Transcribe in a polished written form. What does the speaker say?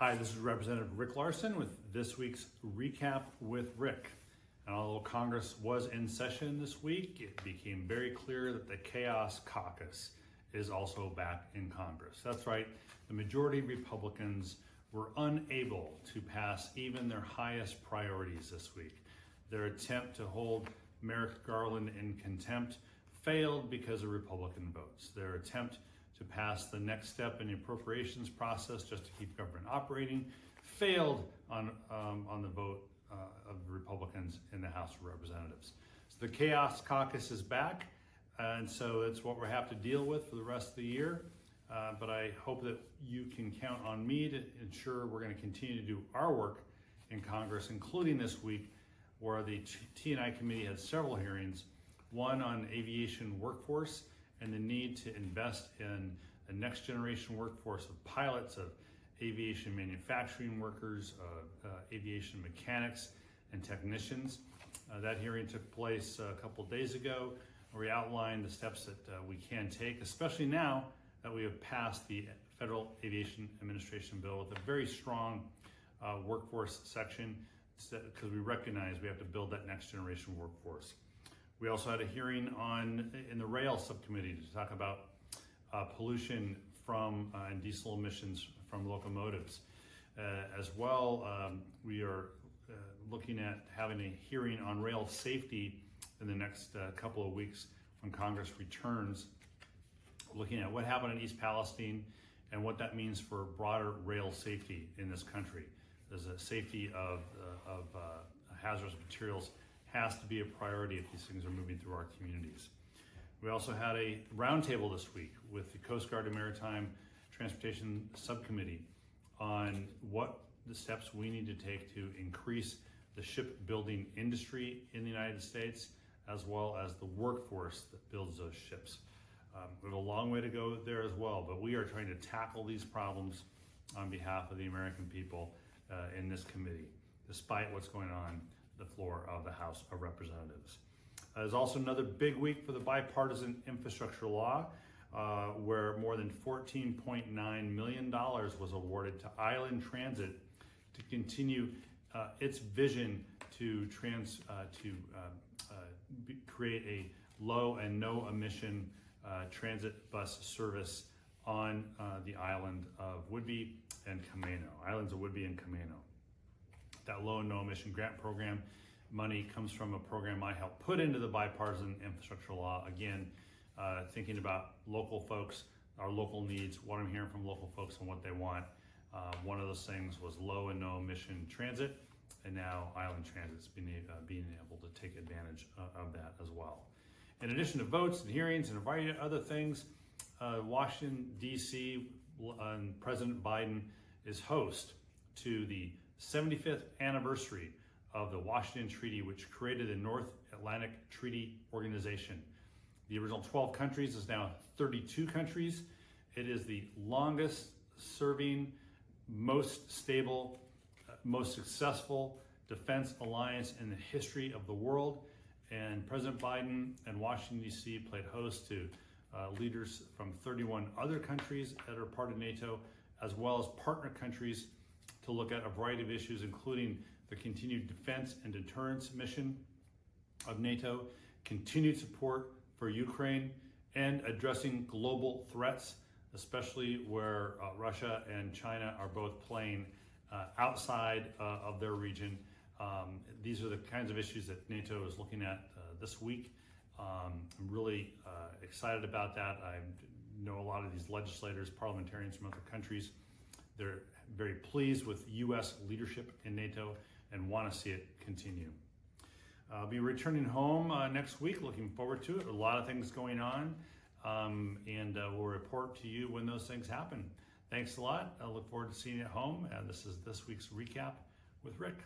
Hi, this is Representative Rick Larsen with this week's Recap with Rick. And although Congress was in session this week, it became very clear that the Chaos Caucus is also back in Congress. That's right, the majority Republicans were unable to pass even their highest priorities this week. Their attempt to hold Merrick Garland in contempt failed because of Republican votes. Their attempt to pass the next step in the appropriations process just to keep government operating failed on the vote of the Republicans in the House of Representatives. So the Chaos Caucus is back, and so it's what we have to deal with for the rest of the year. But I hope that you can count on me to ensure we're going to continue to do our work in Congress, including this week, where the T&I committee had several hearings, one on aviation workforce and the need to invest in a next generation workforce of pilots, of aviation manufacturing workers, aviation mechanics and technicians. That hearing took place a couple of days ago, where we outlined the steps that we can take, especially now that we have passed the Federal Aviation Administration bill with a very strong workforce section, because we recognize we have to build that next generation workforce. We also had a hearing in the rail subcommittee to talk about pollution from and diesel emissions from locomotives. As well, we are looking at having a hearing on rail safety in the next couple of weeks when Congress returns, looking at what happened in East Palestine and what that means for broader rail safety in this country. There's a safety of hazardous materials has to be a priority if these things are moving through our communities. We also had a roundtable this week with the Coast Guard and Maritime Transportation Subcommittee on what the steps we need to take to increase the shipbuilding industry in the United States, as well as the workforce that builds those ships. We have a long way to go there as well, but we are trying to tackle these problems on behalf of the American people in this committee, despite what's going on the floor of the House of Representatives. There's also another big week for the bipartisan infrastructure law, where more than $14.9 million was awarded to Island Transit to continue its vision to create a low and no emission transit bus service on the island of Whidbey and Camano, islands of Whidbey and Camano. That low and no emission grant program money comes from a program I helped put into the bipartisan infrastructure law. Again, thinking about local folks, our local needs, what I'm hearing from local folks and what they want. One of those things was low and no emission transit, and now Island Transit's being able to take advantage of that as well. In addition to votes and hearings and a variety of other things, Washington, D.C., and President Biden is host to the 75th anniversary of the Washington Treaty, which created the North Atlantic Treaty Organization. The original 12 countries is now 32 countries. It is the longest serving, most stable, most successful defense alliance in the history of the world. And President Biden and Washington, D.C. played host to leaders from 31 other countries that are part of NATO, as well as partner countries, to look at a variety of issues, including the continued defense and deterrence mission of NATO, continued support for Ukraine, and addressing global threats, especially where Russia and China are both playing outside of their region. These are the kinds of issues that NATO is looking at this week. I'm really excited about that. I know a lot of these legislators, parliamentarians from other countries. They're very pleased with U.S. leadership in NATO and want to see it continue. I'll be returning home next week, looking forward to it. A lot of things going on, and we'll report to you when those things happen. Thanks a lot. I look forward to seeing you at home. This is this week's Recap with Rick.